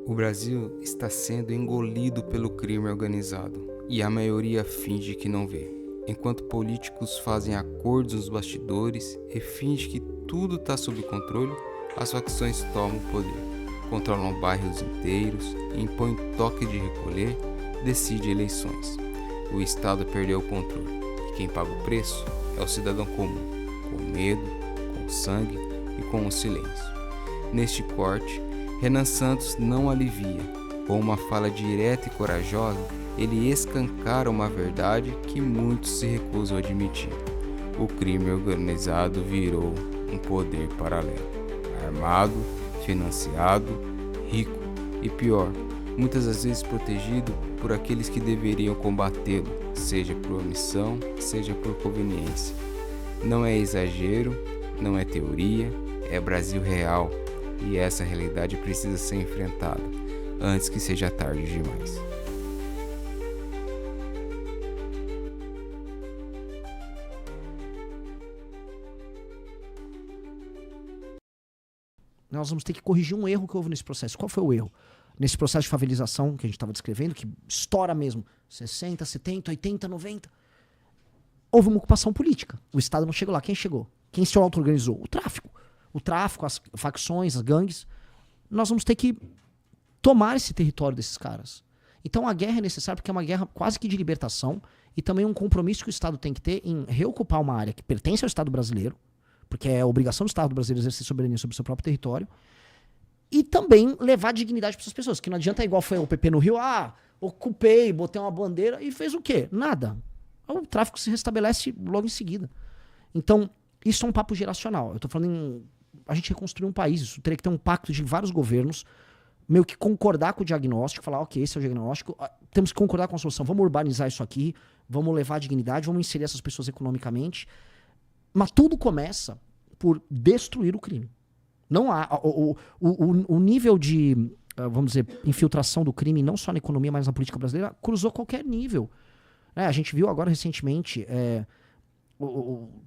O Brasil está sendo engolido pelo crime organizado e a maioria finge que não vê. Enquanto políticos fazem acordos nos bastidores e fingem que tudo está sob controle, as facções tomam o poder, controlam bairros inteiros, impõem toque de recolher, decidem eleições. O Estado perdeu o controle e quem paga o preço é o cidadão comum, com medo, com sangue e com o silêncio. Neste corte, Renan Santos não alivia. Com uma fala direta e corajosa, ele escancara uma verdade que muitos se recusam a admitir. O crime organizado virou um poder paralelo, armado, financiado, rico e pior, muitas das vezes protegido por aqueles que deveriam combatê-lo, seja por omissão, seja por conveniência. Não é exagero, não é teoria, é Brasil real. E essa realidade precisa ser enfrentada antes que seja tarde demais. Nós vamos ter que corrigir um erro que houve nesse processo. Qual foi o erro? Nesse processo de favelização que a gente estava descrevendo, que estoura mesmo, 60, 70, 80, 90, houve uma ocupação política. O Estado não chegou lá. Quem chegou? Quem se auto-organizou? O tráfico. O tráfico, as facções, as gangues. Nós vamos ter que tomar esse território desses caras. Então a guerra é necessária porque é uma guerra quase que de libertação e também um compromisso que o Estado tem que ter em reocupar uma área que pertence ao Estado brasileiro, porque é a obrigação do Estado brasileiro exercer soberania sobre o seu próprio território, e também levar dignidade para essas pessoas, que não adianta igual foi o PP no Rio, ocupei, botei uma bandeira e fez o quê? Nada. O tráfico se restabelece logo em seguida. Então, isso é um papo geracional. Eu tô falando em a gente reconstruir um país, isso teria que ter um pacto de vários governos, meio que concordar com o diagnóstico, falar, ok, esse é o diagnóstico, temos que concordar com a solução, vamos urbanizar isso aqui, vamos levar a dignidade, vamos inserir essas pessoas economicamente, mas tudo começa por destruir o crime. Não há, o nível de, vamos dizer, infiltração do crime, não só na economia, mas na política brasileira, cruzou qualquer nível. A gente viu agora recentemente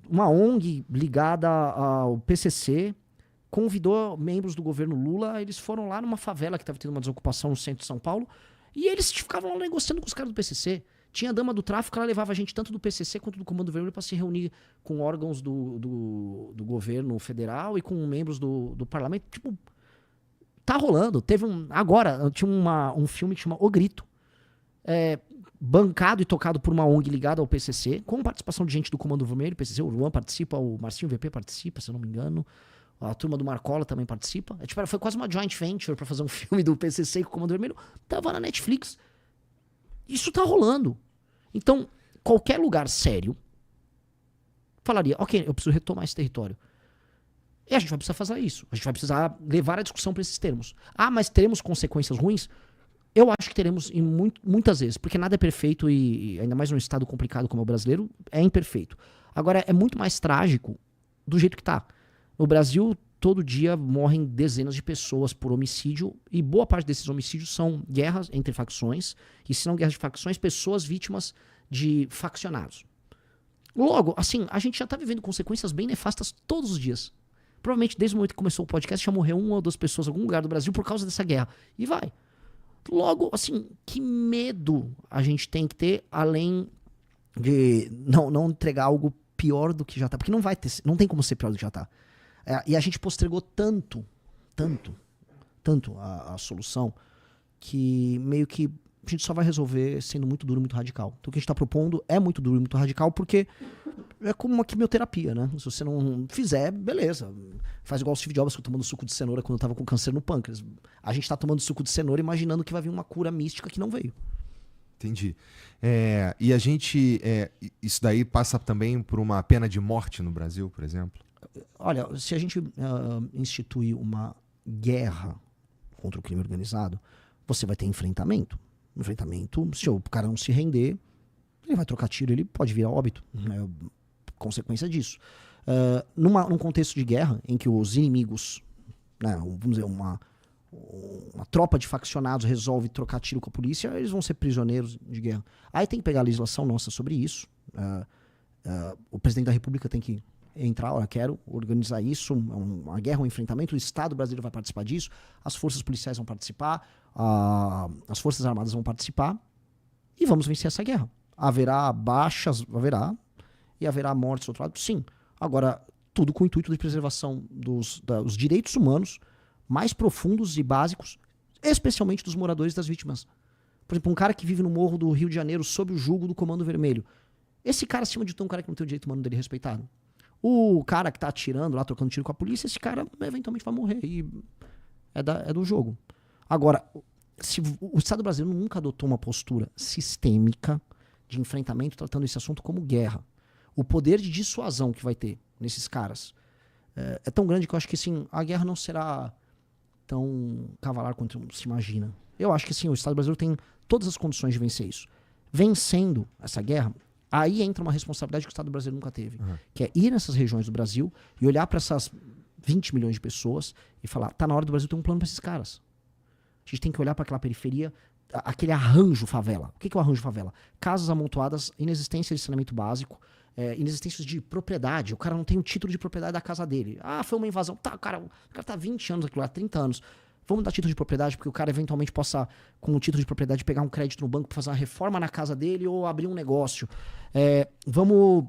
uma ONG ligada ao PCC convidou membros do governo Lula, eles foram lá numa favela que estava tendo uma desocupação no centro de São Paulo, e eles ficavam lá negociando com os caras do PCC. Tinha a dama do tráfico, ela levava a gente tanto do PCC quanto do Comando Vermelho para se reunir com órgãos do governo federal e com membros do parlamento. Tipo, tá rolando. Agora, tinha um filme que chama O Grito, bancado e tocado por uma ONG ligada ao PCC, com participação de gente do Comando Vermelho, PCC, o Luan participa, o Marcinho VP participa, se eu não me engano, a turma do Marcola também participa. Foi quase uma joint venture para fazer um filme do PCC com o Comando Vermelho, tava na Netflix. Isso tá rolando. Então, qualquer lugar sério falaria, ok, eu preciso retomar esse território. E a gente vai precisar fazer isso. A gente vai precisar levar a discussão para esses termos. Mas teremos consequências ruins? Eu acho que teremos muitas vezes, porque nada é perfeito e ainda mais num estado complicado como o brasileiro, é imperfeito. Agora, é muito mais trágico do jeito que tá. No Brasil, todo dia morrem dezenas de pessoas por homicídio e boa parte desses homicídios são guerras entre facções e se não guerras de facções, pessoas vítimas de faccionados. Logo, assim, a gente já tá vivendo consequências bem nefastas todos os dias. Provavelmente desde o momento que começou o podcast já morreu 1 ou 2 pessoas em algum lugar do Brasil por causa dessa guerra. E vai. Logo, assim, que medo a gente tem que ter além de não entregar algo pior do que já tá. Porque não tem como ser pior do que já tá. E a gente postergou tanto a solução que meio que a gente só vai resolver sendo muito duro, muito radical. Então o que a gente está propondo é muito duro e muito radical porque é como uma quimioterapia, né? Se você não fizer, beleza. Faz igual o Steve Jobs tomando suco de cenoura quando eu tava com câncer no pâncreas. A gente tá tomando suco de cenoura imaginando que vai vir uma cura mística que não veio. Entendi. E a gente... isso daí passa também por uma pena de morte no Brasil, por exemplo? Olha, se a gente instituir uma guerra contra o crime organizado, você vai ter enfrentamento. Se o cara não se render, ele vai trocar tiro, ele pode virar óbito. É consequência disso. Num contexto de guerra, em que os inimigos, né, vamos dizer, uma tropa de faccionados resolve trocar tiro com a polícia, eles vão ser prisioneiros de guerra. Aí tem que pegar a legislação nossa sobre isso. O presidente da República tem que entrar, olha, quero organizar isso, uma guerra, um enfrentamento, o Estado brasileiro vai participar disso, as forças policiais vão participar, as forças armadas vão participar, e vamos vencer essa guerra. Haverá baixas, e haverá mortes do outro lado, sim. Agora, tudo com o intuito de preservação dos direitos humanos mais profundos e básicos, especialmente dos moradores e das vítimas. Por exemplo, um cara que vive no morro do Rio de Janeiro sob o jugo do Comando Vermelho. Esse cara, acima de tudo, é um cara que não tem o direito humano dele respeitado. O cara que tá atirando lá, trocando tiro com a polícia, esse cara eventualmente vai morrer. E é do jogo. Agora, se o Estado brasileiro nunca adotou uma postura sistêmica de enfrentamento tratando esse assunto como guerra. O poder de dissuasão que vai ter nesses caras é tão grande que eu acho que assim, a guerra não será tão cavalar quanto se imagina. Eu acho que sim, o Estado brasileiro tem todas as condições de vencer isso. Vencendo essa guerra, aí entra uma responsabilidade que o Estado brasileiro nunca teve, que é ir nessas regiões do Brasil e olhar para essas 20 milhões de pessoas e falar, tá na hora do Brasil ter um plano para esses caras. A gente tem que olhar para aquela periferia, aquele arranjo favela. O que é o arranjo favela? Casas amontoadas, inexistência de saneamento básico, inexistência de propriedade. O cara não tem o título de propriedade da casa dele. Ah, foi uma invasão. Tá, o cara tá 20 anos aqui lá, 30 anos. Vamos dar título de propriedade porque o cara eventualmente possa, com o título de propriedade, pegar um crédito no banco para fazer uma reforma na casa dele ou abrir um negócio. Vamos...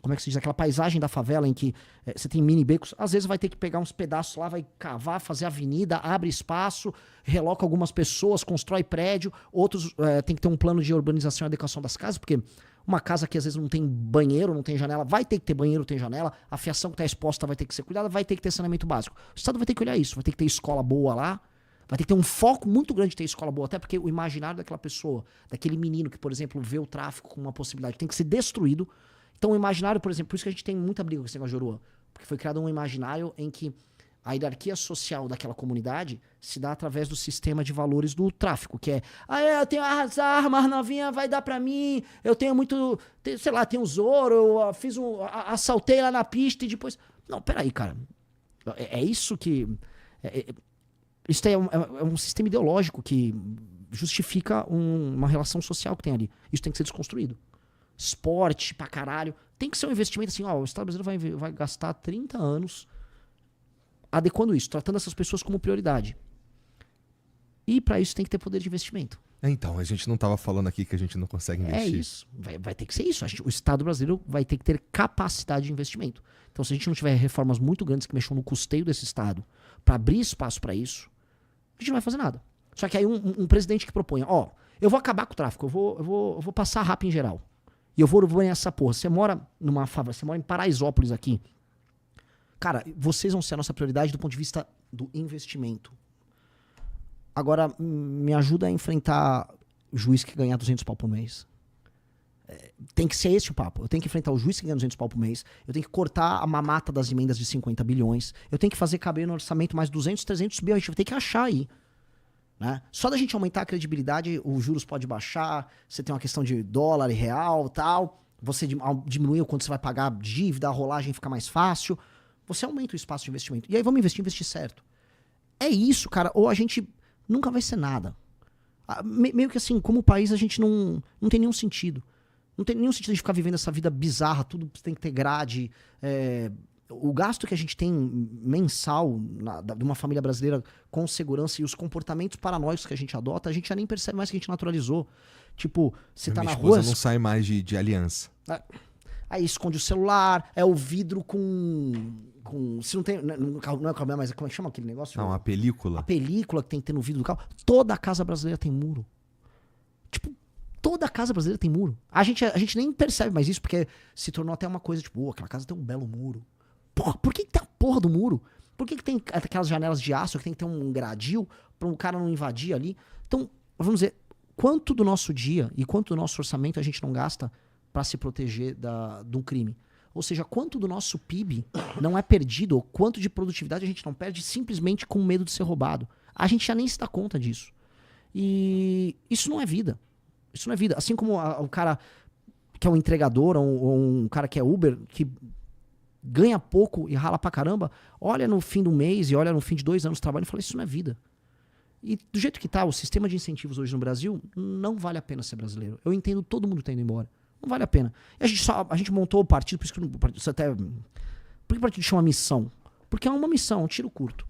Como é que se diz? Aquela paisagem da favela em que você tem mini becos. Às vezes vai ter que pegar uns pedaços lá, vai cavar, fazer avenida, abre espaço, reloca algumas pessoas, constrói prédio. Outros tem que ter um plano de urbanização e adequação das casas, porque uma casa que às vezes não tem banheiro, não tem janela, vai ter que ter banheiro, tem janela. A fiação que está exposta vai ter que ser cuidada, vai ter que ter saneamento básico. O Estado vai ter que olhar isso, vai ter que ter escola boa lá, vai ter que ter um foco muito grande de ter escola boa, até porque o imaginário daquela pessoa, daquele menino que, por exemplo, vê o tráfico como uma possibilidade, tem que ser destruído. Então o imaginário, por exemplo, por isso que a gente tem muita briga com esse negócio de Oruan, porque foi criado um imaginário em que a hierarquia social daquela comunidade se dá através do sistema de valores do tráfico, que é, eu tenho as armas, novinha, vai dar pra mim, eu tenho muito, sei lá, tenho ouro, eu assaltei lá na pista e depois... Não, peraí, cara. É isso que... Isso é um sistema ideológico que justifica uma relação social que tem ali. Isso tem que ser desconstruído. Esporte pra caralho. Tem que ser um investimento assim, o Estado brasileiro vai gastar 30 anos adequando isso, tratando essas pessoas como prioridade. E para isso tem que ter poder de investimento. Então, a gente não estava falando aqui que a gente não consegue investir. É isso. Vai ter que ser isso. O Estado brasileiro vai ter que ter capacidade de investimento. Então, se a gente não tiver reformas muito grandes que mexam no custeio desse Estado para abrir espaço para isso, a gente não vai fazer nada. Só que aí um presidente que propõe, eu vou acabar com o tráfico, eu vou passar rap em geral. E eu vou urbanizar essa porra. Você mora numa favela, você mora em Paraisópolis aqui. Cara, vocês vão ser a nossa prioridade do ponto de vista do investimento. Agora, me ajuda a enfrentar o juiz que ganha 200 pau por mês. Tem que ser esse o papo. Eu tenho que enfrentar o juiz que ganha 200 pau por mês. Eu tenho que cortar a mamata das emendas de 50 bilhões. Eu tenho que fazer caber no orçamento mais 200, 300 bilhões. A gente vai ter que achar aí. Né? Só da gente aumentar a credibilidade, os juros podem baixar. Você tem uma questão de dólar e real e tal. Você diminui o quanto você vai pagar dívida, a rolagem fica mais fácil. Você aumenta o espaço de investimento. E aí vamos investir certo. É isso, cara. Ou a gente nunca vai ser nada. Meio que assim, como país, a gente não tem nenhum sentido. Não tem nenhum sentido de ficar vivendo essa vida bizarra, tudo tem que ter grade. O gasto que a gente tem mensal de uma família brasileira com segurança e os comportamentos paranoicos que a gente adota, a gente já nem percebe mais que a gente naturalizou. Tipo, você tá na rua... Minha esposa não sai mais de aliança. Aí esconde o celular, é o vidro com se não tem... Não é cabelo, mas como é que chama aquele negócio? Não, a película. A película que tem que ter no vidro do carro. Toda a casa brasileira tem muro. Tipo, toda a casa brasileira tem muro. A gente nem percebe mais isso, porque se tornou até uma coisa, tipo, aquela casa tem um belo muro. Porra, por que tem a porra do muro? Por que tem aquelas janelas de aço que tem que ter um gradil para um cara não invadir ali? Então, vamos dizer, quanto do nosso dia e quanto do nosso orçamento a gente não gasta para se proteger de um crime? Ou seja, quanto do nosso PIB não é perdido, ou quanto de produtividade a gente não perde simplesmente com medo de ser roubado? A gente já nem se dá conta disso. E isso não é vida. Isso não é vida. Assim como o cara que é um entregador ou um cara que é Uber, que ganha pouco e rala pra caramba, olha no fim do mês e olha no fim de 2 anos de trabalho e fala, isso não é vida. E do jeito que tá, o sistema de incentivos hoje no Brasil, não vale a pena ser brasileiro. Eu entendo todo mundo tá indo embora. Não vale a pena. E a gente montou o partido, por isso que por que o partido chama missão? Porque é uma missão, um tiro curto.